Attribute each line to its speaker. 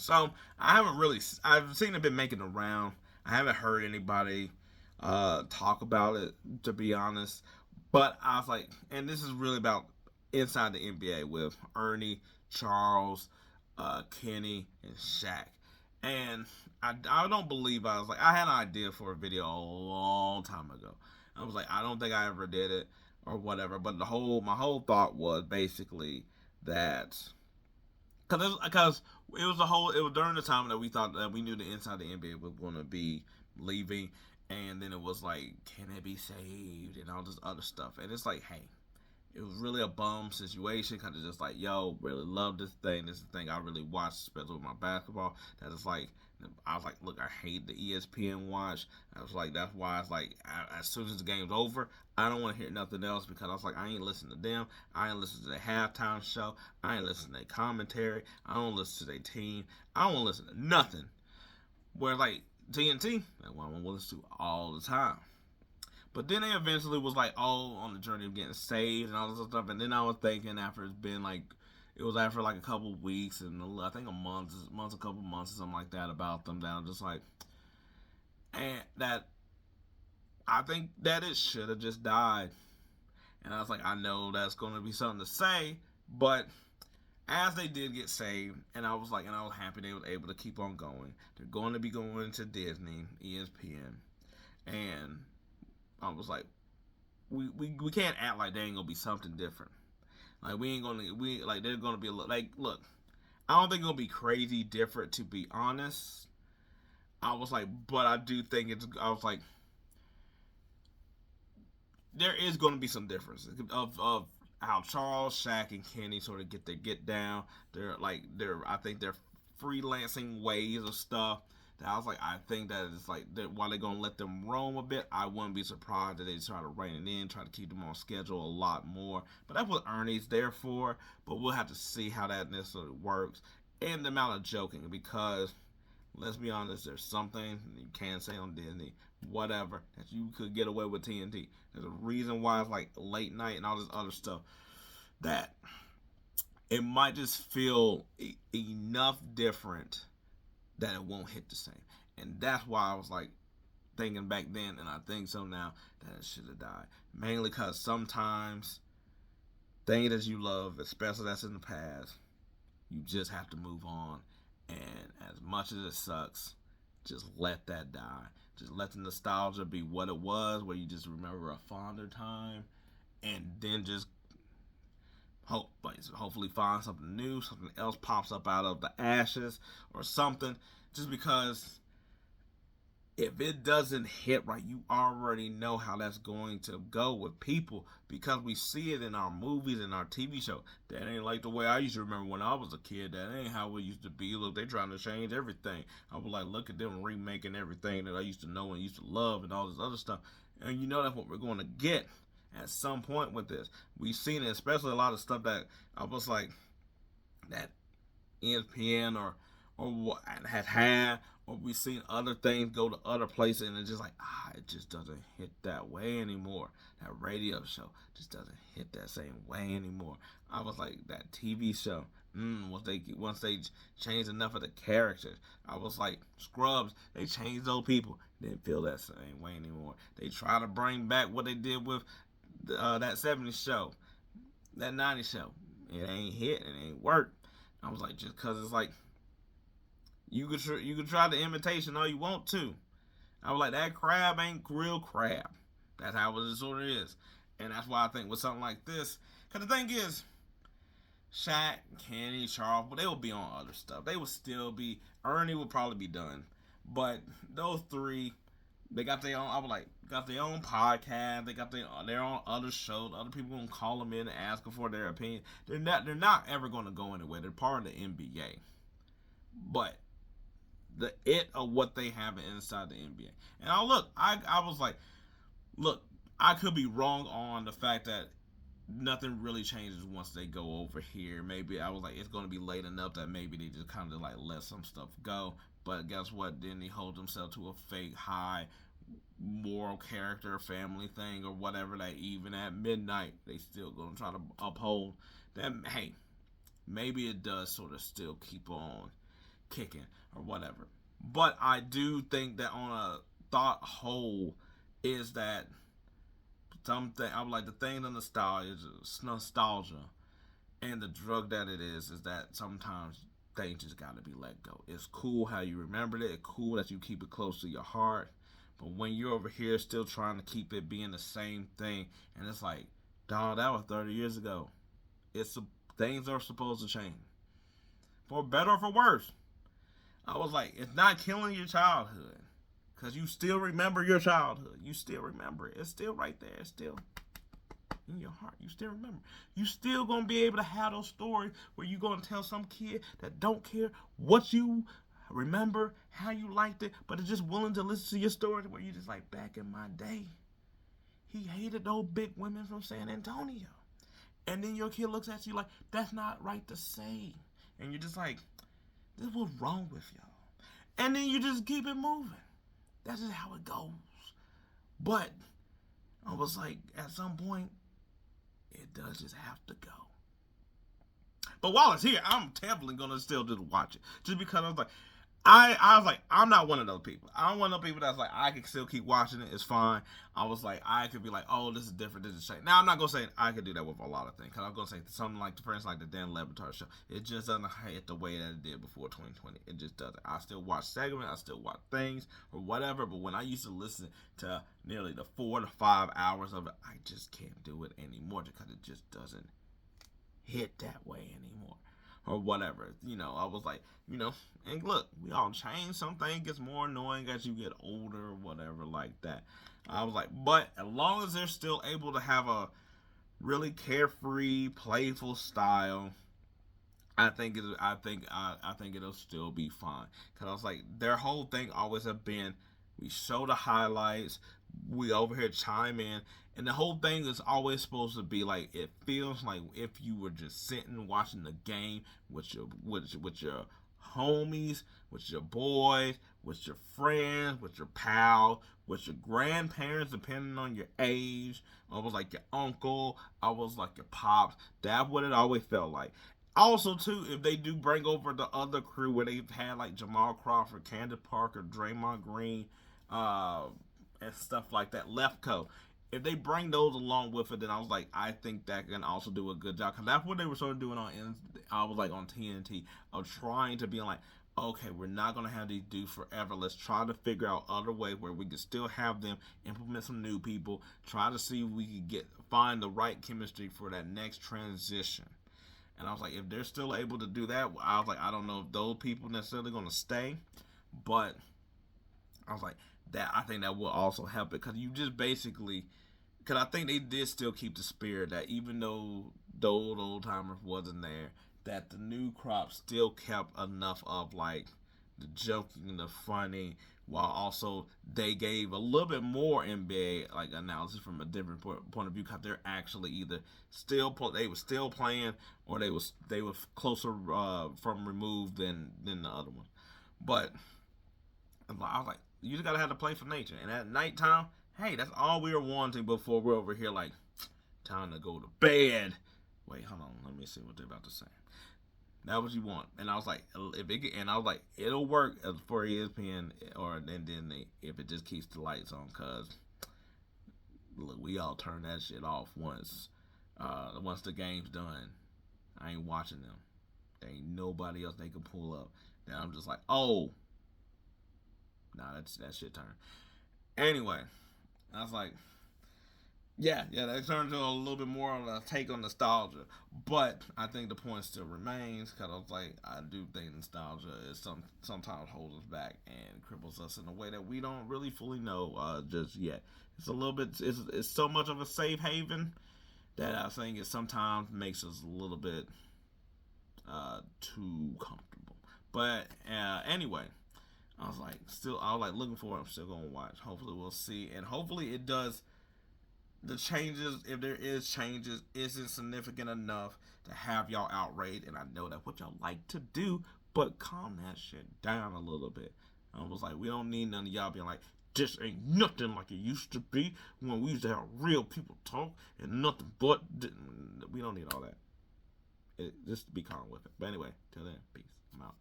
Speaker 1: So I've seen it been making the round. I haven't heard anybody talk about it, to be honest. But I was like, and this is really about inside the NBA with Ernie, Charles, Kenny, and Shaq. And I don't believe I was like, I had an idea for a video a long time ago. I was like, I don't think I ever did it or whatever. But my whole thought was basically that because it was during the time that we thought that we knew the inside of the NBA was going to be leaving, and then it was like, can it be saved and all this other stuff, and it's like, hey, it was really a bum situation, kind of just like, yo, really love this thing. This is the thing I really watch, especially with my basketball. That is like, I was like, look, I hate the ESPN watch. I was like, that's why it's like, as soon as the game's over, I don't want to hear nothing else because I was like, I ain't listening to them. I ain't listening to the halftime show. I ain't listening to their commentary. I don't listen to their team. I don't listen to nothing. Where like TNT, that's what I want to listen to all the time. But then they eventually was like all on the journey of getting saved and all this other stuff. And then I was thinking after it's been like, it was after like a couple of weeks and I think a couple of months or something like that about them. That I'm just like, and that I think that it should have just died. And I was like, I know that's going to be something to say, but as they did get saved, and I was like, and I was happy they were able to keep on going. They're going to be going to Disney, ESPN, and I was like, we can't act like there ain't gonna be something different. Like we ain't gonna we like there's gonna be a like look. I don't think it's gonna be crazy different, to be honest. I was like, but I do think it's. I was like, there is gonna be some difference of how Charles, Shaq, and Kenny sort of get their get down. I think they're freelancing ways of stuff. That I was like, I think that it's like that while they're gonna let them roam a bit, I wouldn't be surprised that they try to rein it in, try to keep them on schedule a lot more. But that's what Ernie's there for. But we'll have to see how that necessarily works and the amount of joking because let's be honest, there's something you can't say on Disney, whatever, that you could get away with TNT. There's a reason why it's like late night and all this other stuff that it might just feel enough different that it won't hit the same. And that's why I was like thinking back then, and I think so now, that it should have died. Mainly because sometimes things that you love, especially that's in the past, you just have to move on. And as much as it sucks, just let that die. Just let the nostalgia be what it was, where you just remember a fonder time, and then just hopefully find something new, something else pops up out of the ashes or something. Just because if it doesn't hit right, you already know how that's going to go with people because we see it in our movies and our TV show. That ain't like the way I used to remember when I was a kid. That ain't how it used to be. Look, they trying to change everything. I was like, look at them remaking everything that I used to know and used to love and all this other stuff. And you know that's what we're going to get at some point with this. We've seen it, especially a lot of stuff that I was like, that ESPN or what had or we've seen other things go to other places and it's just like it just doesn't hit that way anymore. That radio show just doesn't hit that same way anymore. I was like that TV show. Once they changed enough of the characters, I was like Scrubs. They changed those people. Didn't feel that same way anymore. They try to bring back what they did with that '70s show, that '90s show. It ain't hit. It ain't work. I was like, just cause it's like you could try the imitation all you want to. I was like, that crab ain't real crab. That's how it sort of is, and that's why I think with something like this, cause the thing is, Shaq, Kenny, Charles, but they would be on other stuff. They would still be. Ernie would probably be done, but those three, they got their own. I was like, got their own podcast. They got their own other shows. Other people gonna call them in and ask them for their opinion. They're not ever gonna go anywhere. They're part of the NBA, but the it of what they have inside the NBA. And I was like, look, I could be wrong on the fact that nothing really changes once they go over here. Maybe I was like, it's going to be late enough that maybe they just kind of like let some stuff go. But guess what? Then he holds himself to a fake high moral character, family thing, or whatever. That even at midnight, they still going to try to uphold. That hey, maybe it does sort of still keep on kicking or whatever. But I do think that on a thought whole is that something I'm like the thing of nostalgia and the drug that it is that sometimes things just gotta be let go. It's cool how you remembered it. It's cool that you keep it close to your heart. But when you're over here still trying to keep it being the same thing, and it's like, dog, that was 30 years ago. It's things are supposed to change, for better or for worse. I was like, it's not killing your childhood, because you still remember your childhood. You still remember it. It's still right there. It's still in your heart. You still remember. You still gonna be able to have those stories where you gonna tell some kid that don't care what you remember, how you liked it, but is just willing to listen to your story where you just like, back in my day, he hated those big women from San Antonio. And then your kid looks at you like, that's not right to say. And you're just like, this was wrong with y'all. And then you just keep it moving. That's just how it goes. But I was like, at some point, it does just have to go. But while it's here, I'm definitely gonna still just watch it. Just because I was like, I was like, I'm not one of those people. I'm one of those people that's like, I can still keep watching it. It's fine. I was like, I could be like, oh, this is different. This is shit. Now, I'm not going to say I could do that with a lot of things. Because I'm going to say something like, for instance, like the Dan Lebatard show. It just doesn't hit the way that it did before 2020. It just doesn't. I still watch segments. I still watch things or whatever. But when I used to listen to nearly the 4 to 5 hours of it, I just can't do it anymore because it just doesn't hit that way anymore. Or whatever, I was like, and look, we all change. Something gets more annoying as you get older or whatever like that. I was like, but as long as they're still able to have a really carefree, playful style, I think it'll still be fine. Cause I was like, their whole thing always have been, we show the highlights, we over here chime in, and the whole thing is always supposed to be like, it feels like if you were just sitting watching the game with your homies, with your boys, with your friends, with your pals, with your grandparents, depending on your age. I was like your uncle, I was like your pops. That's what it always felt like. Also, too, if they do bring over the other crew where they've had like Jamal Crawford, Candace Parker, Draymond Green, and stuff like that, Lefko. If they bring those along with it, then I was like, I think that can also do a good job. Because that's what they were sort of doing I was like on TNT, of trying to be like, okay, we're not going to have these dudes forever. Let's try to figure out other ways where we can still have them implement some new people. Try to see if we can find the right chemistry for that next transition. And I was like, if they're still able to do that, I was like, I don't know if those people necessarily going to stay. But I was like, I think that will also help it. Because you just basically... Because I think they did still keep the spirit that even though the old timers wasn't there, that the new crop still kept enough of like the joking and the funny, while also they gave a little bit more NBA like analysis from a different point of view, because they're actually either they were still playing, or they was closer from removed than the other one. But I was like, you just gotta have to play for nature, and at nighttime, hey, that's all we were wanting before we're over here like, time to go to bed. Wait, hold on. Let me see what they're about to say. That what you want. And I was like, it'll work for ESPN, if it just keeps the lights on, cause look, we all turn that shit off once the game's done. I ain't watching them. There ain't nobody else they can pull up. Then I'm just like, oh, nah, that shit turned. Anyway, I was like, yeah, they turned into a little bit more of a take on nostalgia. But I think the point still remains, because I was like, I do think nostalgia is sometimes holds us back and cripples us in a way that we don't really fully know just yet. It's a little bit, it's so much of a safe haven that I think it sometimes makes us a little bit too comfortable. But anyway, I was like looking forward. I'm still gonna watch. Hopefully we'll see, and hopefully it does. The changes, if there is changes, isn't significant enough to have y'all outraged. And I know that's what y'all like to do, but calm that shit down a little bit. I was like, we don't need none of y'all being like, this ain't nothing like it used to be when we used to have real people talk and nothing but. We don't need all that. Just be calm with it. But anyway, till then, peace. I'm out.